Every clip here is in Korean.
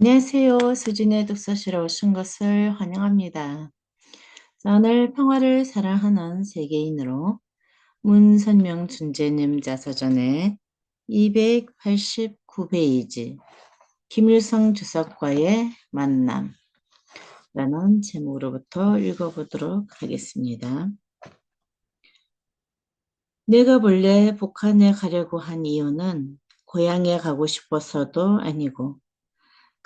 안녕하세요. 수진의 독서실에 오신 것을 환영합니다. 오늘 평화를 사랑하는 세계인으로 문선명 준재님 자서전의 289페이지 김일성 주석과의 만남라는 제목으로부터 읽어보도록 하겠습니다. 내가 본래 북한에 가려고 한 이유는 고향에 가고 싶어서도 아니고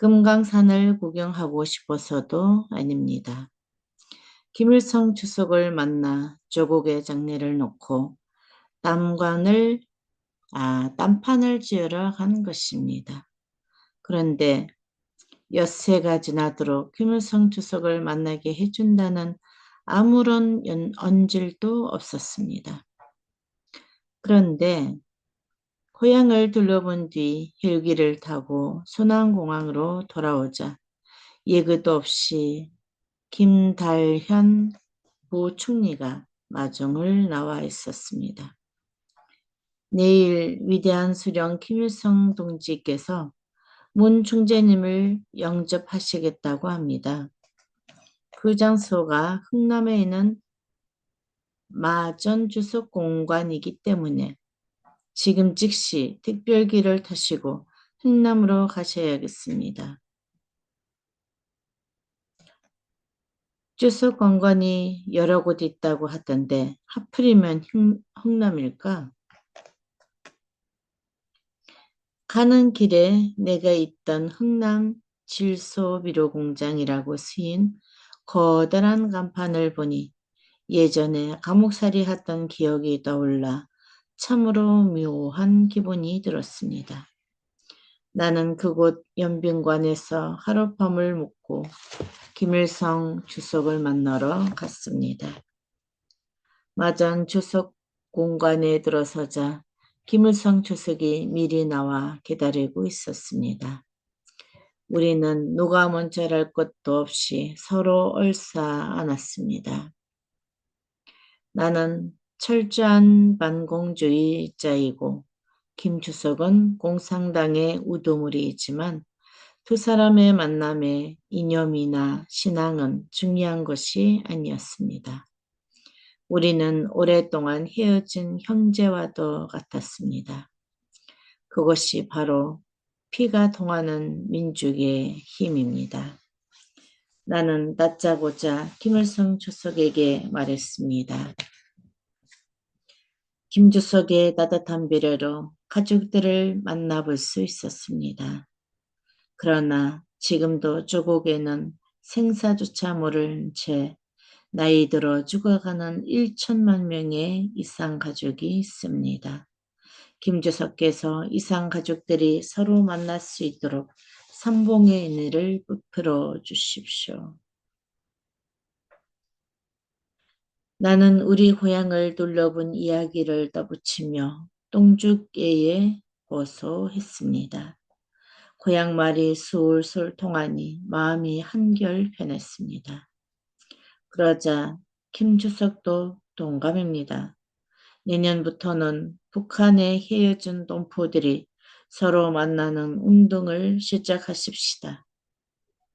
금강산을 구경하고 싶어서도 아닙니다. 김일성 주석을 만나 조국의 장례를 놓고 딴판을 지으러 간 것입니다. 그런데 엿새가 지나도록 김일성 주석을 만나게 해준다는 아무런 언질도 없었습니다. 그런데 고향을 둘러본 뒤 헬기를 타고 순안공항으로 돌아오자 예고도 없이 김달현 부총리가 마중을 나와 있었습니다. 내일 위대한 수령 김일성 동지께서 문 총재님을 영접하시겠다고 합니다. 그 장소가 흥남에 있는 마전 주석 공관이기 때문에 지금 즉시 특별기를 타시고 흥남으로 가셔야겠습니다. 주석 공관이 여러 곳 있다고 하던데 하필이면 흥남일까? 가는 길에 내가 있던 흥남 질소비료공장이라고 쓰인 커다란 간판을 보니 예전에 감옥살이 했던 기억이 떠올라 참으로 묘한 기분이 들었습니다. 나는 그곳 연빈관에서 하룻밤을 묵고 김일성 주석을 만나러 갔습니다. 마장 주석 공관에 들어서자 김일성 주석이 미리 나와 기다리고 있었습니다. 우리는 누가 먼저랄 것도 없이 서로 얼싸안았습니다. 나는 철저한 반공주의자이고 김 주석은 공산당의 우두머리이지만 두 사람의 만남에 이념이나 신앙은 중요한 것이 아니었습니다. 우리는 오랫동안 헤어진 형제와도 같았습니다. 그것이 바로 피가 통하는 민족의 힘입니다. 나는 다짜고짜 김일성 주석에게 말했습니다. 김 주석의 따뜻한 배려로 가족들을 만나볼 수 있었습니다. 그러나 지금도 조국에는 생사조차 모른 채 나이 들어 죽어가는 1천만 명의 이상 가족이 있습니다. 김 주석께서 이상 가족들이 서로 만날 수 있도록 삼봉의 은혜를 베풀어 주십시오. 나는 우리 고향을 둘러본 이야기를 떠붙이며 똥죽계에 호소했습니다. 고향 말이 술술 통하니 마음이 한결 편했습니다. 그러자 김 주석도 동감입니다. 내년부터는 북한의 헤어진 동포들이 서로 만나는 운동을 시작하십시다.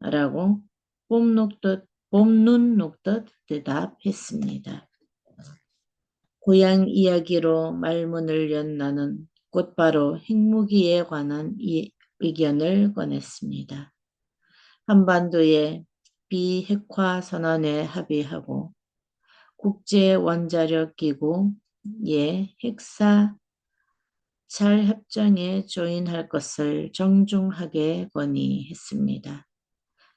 라고 봄눈 녹듯 대답했습니다. 고향 이야기로 말문을 연 나는 곧바로 핵무기에 관한 의견을 꺼냈습니다. 한반도의 비핵화 선언에 합의하고 국제원자력기구의 핵사 찰협정에 조인할 것을 정중하게 건의했습니다.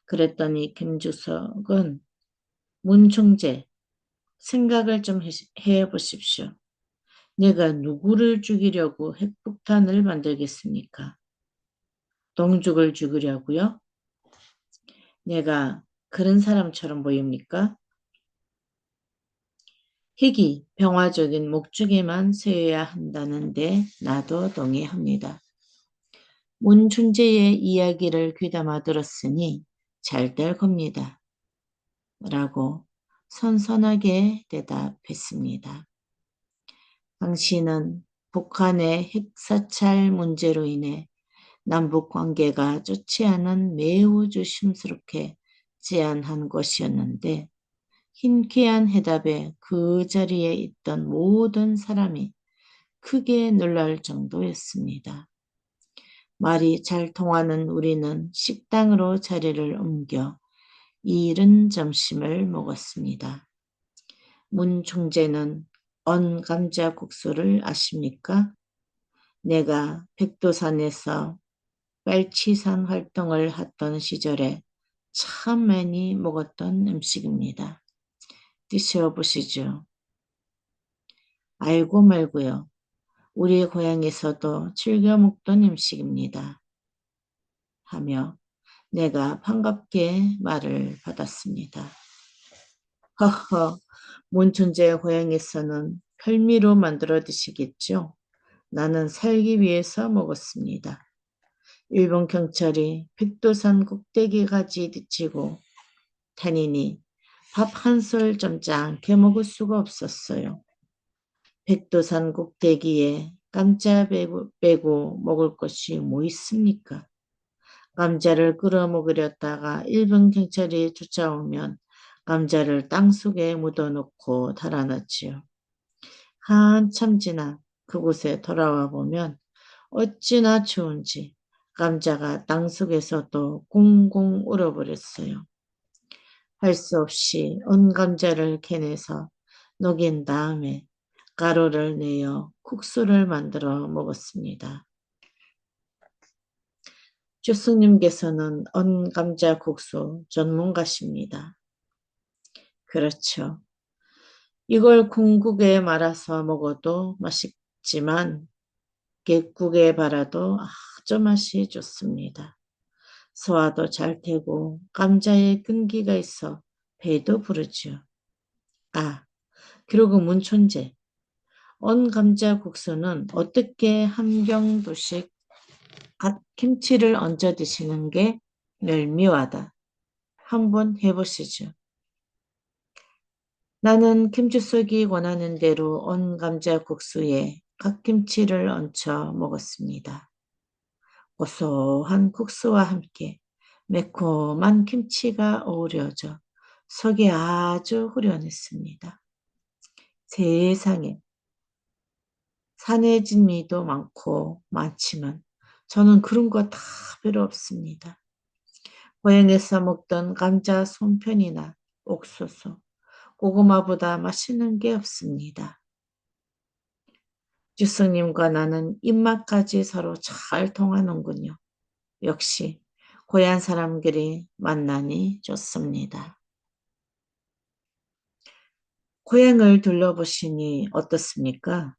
그랬더니 김 주석은 문 총재, 생각을 좀 해보십시오. 내가 누구를 죽이려고 핵폭탄을 만들겠습니까? 동죽을 죽이려고요? 내가 그런 사람처럼 보입니까? 핵이 평화적인 목적에만 쓰여야 한다는데 나도 동의합니다. 문 총재의 이야기를 귀담아 들었으니 잘 될 겁니다. 라고 선선하게 대답했습니다. 당신은 북한의 핵사찰 문제로 인해 남북 관계가 좋지 않은 매우 조심스럽게 제안한 것이었는데 hin쾌한 해답에 그 자리에 있던 모든 사람이 크게 놀랄 정도였습니다. 말이 잘 통하는 우리는 식당으로 자리를 옮겨 이른 점심을 먹었습니다. 문 총재는 언감자국수를 아십니까? 내가 백두산에서 빨치산 활동을 했던 시절에 참 많이 먹었던 음식입니다. 드셔보시죠. 알고 말고요. 우리 고향에서도 즐겨 먹던 음식입니다. 하며 내가 반갑게 말을 받았습니다. 허허, 문천재의 고향에서는 별미로 만들어 드시겠죠? 나는 살기 위해서 먹었습니다. 일본 경찰이 백두산 꼭대기까지 뒤치고 다니니 밥 한 술 점잖게 먹을 수가 없었어요. 백두산 꼭대기에 감자 빼고 먹을 것이 뭐 있습니까? 감자를 끌어 먹으려다가 일본 경찰이 쫓아오면 감자를 땅속에 묻어놓고 달아났지요. 한참 지나 그곳에 돌아와 보면 어찌나 추운지 감자가 땅속에서도 꽁꽁 얼어버렸어요. 할 수 없이 온 감자를 캐내서 녹인 다음에 가루를 내어 국수를 만들어 먹었습니다. 주스님께서는 언 감자 국수 전문가십니다. 그렇죠. 이걸 콩국에 말아서 먹어도 맛있지만 갯국에 발라도 아주 맛이 좋습니다. 소화도 잘 되고 감자에 끈기가 있어 배도 부르죠. 아, 그리고 문촌재. 언 감자 국수는 어떻게 함경도식 갓김치를 얹어 드시는 게 멸미와다. 한번 해보시죠. 나는 김주석이 원하는 대로 언 감자 국수에 갓김치를 얹혀 먹었습니다. 고소한 국수와 함께 매콤한 김치가 어우러져 속이 아주 후련했습니다. 세상에 산의 진미도 많지만 저는 그런 거 다 필요 없습니다. 고향에서 먹던 감자 손편이나 옥수수, 고구마보다 맛있는 게 없습니다. 주스님과 나는 입맛까지 서로 잘 통하는군요. 역시 고향 사람끼리 만나니 좋습니다. 고향을 둘러보시니 어떻습니까?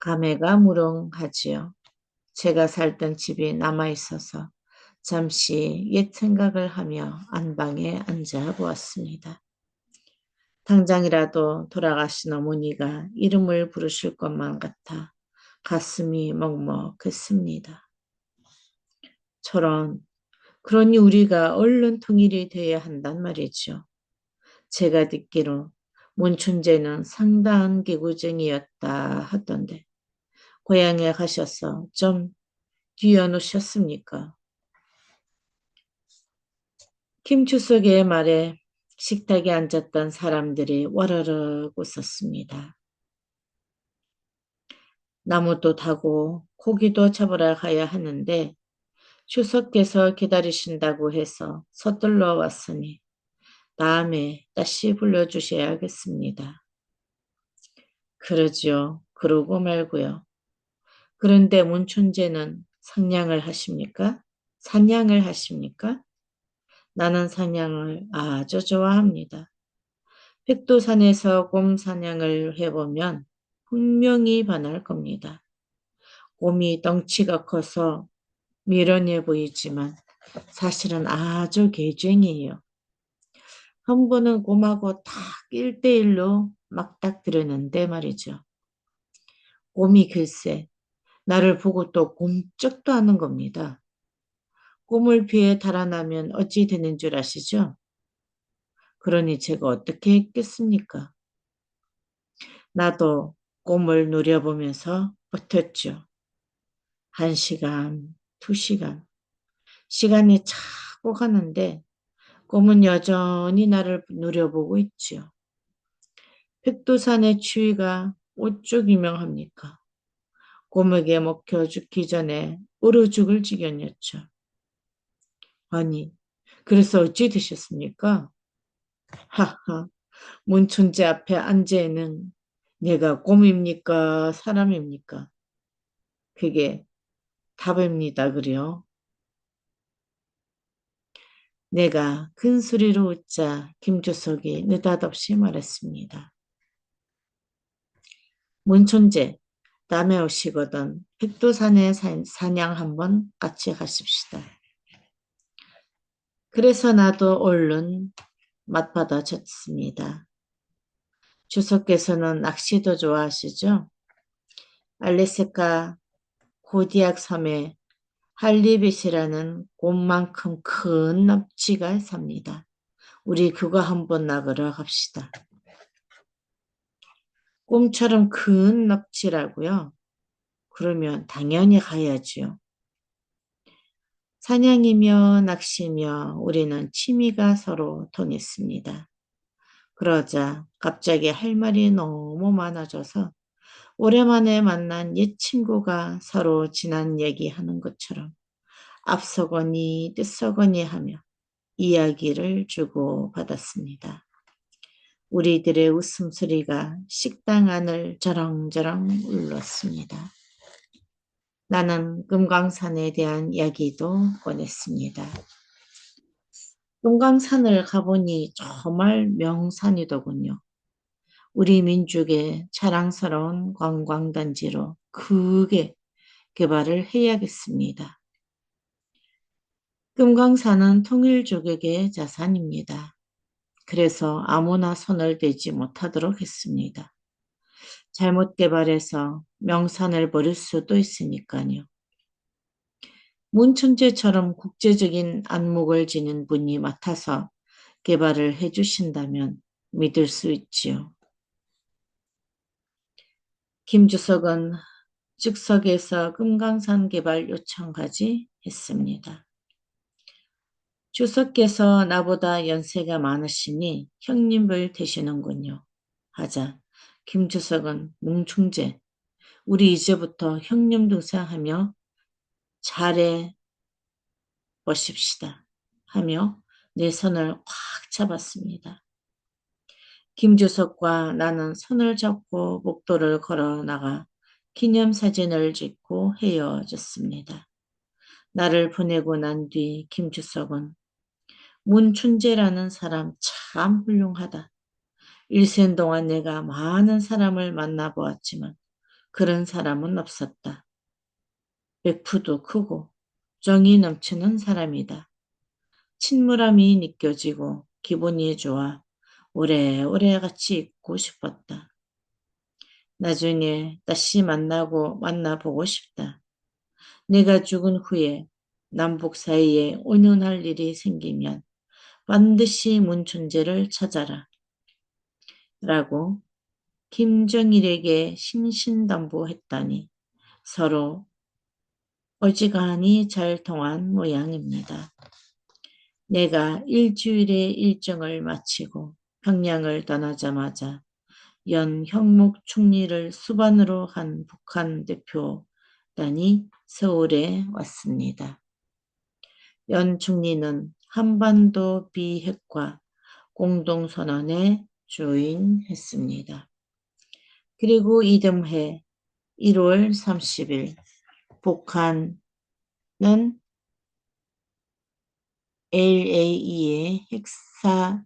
감회가 무렁하지요. 제가 살던 집이 남아있어서 잠시 옛 생각을 하며 안방에 앉아 보았습니다. 당장이라도 돌아가신 어머니가 이름을 부르실 것만 같아 가슴이 먹먹했습니다. 저런, 그러니 우리가 얼른 통일이 돼야 한단 말이죠. 제가 듣기로 문춘재는 상당한 개구쟁이였다 하던데 고향에 가셔서 좀 뒤어놓으셨습니까? 김추석의 말에 식탁에 앉았던 사람들이 와르르 웃었습니다. 나무도 타고 고기도 잡으러 가야 하는데 추석께서 기다리신다고 해서 서둘러 왔으니 다음에 다시 불러주셔야겠습니다. 그러지요. 그러고 말고요. 그런데 문춘재는 상냥을 하십니까? 사냥을 하십니까? 나는 사냥을 아주 좋아합니다. 백두산에서 곰 사냥을 해보면 분명히 반할 겁니다. 곰이 덩치가 커서 미련해 보이지만 사실은 아주 개쟁이에요. 한 번은 곰하고 딱 1대1로 막닥뜨렸는데 말이죠. 곰이 글쎄 나를 보고 또 꼼짝도 않은 겁니다. 곰을 피해 달아나면 어찌 되는 줄 아시죠? 그러니 제가 어떻게 했겠습니까? 나도 곰을 노려보면서 버텼죠. 1시간, 2시간. 시간이 차고 가는데 꿈은 여전히 나를 노려보고 있지요. 백두산의 추위가 어쪽 유명합니까? 곰에게 먹혀 죽기 전에 얼어 죽을 지경이었죠. 아니, 그래서 어찌 되셨습니까? 하하, 문천재 앞에 앉아있는 내가 곰입니까? 사람입니까? 그게 답입니다, 그래요. 내가 큰 소리로 웃자 김주석이 느닷없이 말했습니다. 문천재, 다음에 오시거든 백두산에 사냥 한번 같이 가십시다. 그래서 나도 얼른 맞받아 쳤습니다. 주석께서는 낚시도 좋아하시죠? 알래스카 고디악 섬에 할리빗이라는 곰만큼 큰 납치가 삽니다. 우리 그거 한번 낚으러 갑시다. 곰처럼 큰 납치라고요? 그러면 당연히 가야지요. 사냥이며 낚시며 우리는 취미가 서로 통했습니다. 그러자 갑자기 할 말이 너무 많아져서 오랜만에 만난 옛 친구가 서로 지난 얘기하는 것처럼 앞서거니 뒤서거니 하며 이야기를 주고받았습니다. 우리들의 웃음소리가 식당 안을 저렁저렁 울렸습니다. 나는 금강산에 대한 이야기도 꺼냈습니다. 금강산을 가보니 정말 명산이더군요. 우리 민족의 자랑스러운 관광단지로 크게 개발을 해야겠습니다. 금강산은 통일족에게 자산입니다. 그래서 아무나 손을 대지 못하도록 했습니다. 잘못 개발해서 명산을 버릴 수도 있으니까요. 문천재처럼 국제적인 안목을 지닌 분이 맡아서 개발을 해주신다면 믿을 수 있지요. 김주석은 즉석에서 금강산 개발 요청까지 했습니다. 주석께서 나보다 연세가 많으시니 형님을 되시는군요. 하자 김주석은 뭉충제 우리 이제부터 형님 등산하며 잘해 보십시다 하며 내 손을 꽉 잡았습니다. 김주석과 나는 손을 잡고 목도를 걸어 나가 기념사진을 찍고 헤어졌습니다. 나를 보내고 난 뒤 김주석은 문춘재라는 사람 참 훌륭하다. 일생 동안 내가 많은 사람을 만나보았지만 그런 사람은 없었다. 백프도 크고 정이 넘치는 사람이다. 친밀함이 느껴지고 기분이 좋아 오래오래 같이 있고 싶었다. 나중에 다시 만나보고 싶다. 내가 죽은 후에 남북 사이에 온연할 일이 생기면 반드시 문춘재를 찾아라. 라고 김정일에게 신신당부했다니 서로 어지간히 잘 통한 모양입니다. 내가 일주일의 일정을 마치고 평양을 떠나자마자 연형목 총리를 수반으로 한 북한 대표단이 서울에 왔습니다. 연 총리는 한반도 비핵화 공동선언에 조인했습니다. 그리고 이듬해 1월 30일 북한은 LAE의 핵사찰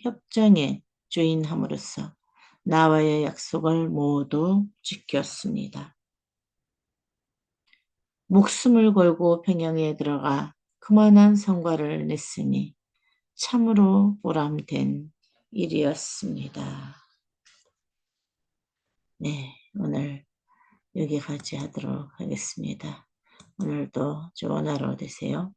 협정에 조인함으로써 나와의 약속을 모두 지켰습니다. 목숨을 걸고 평양에 들어가 그만한 성과를 냈으니 참으로 보람된 일이었습니다. 네, 오늘 여기까지 하도록 하겠습니다. 오늘도 좋은 하루 되세요.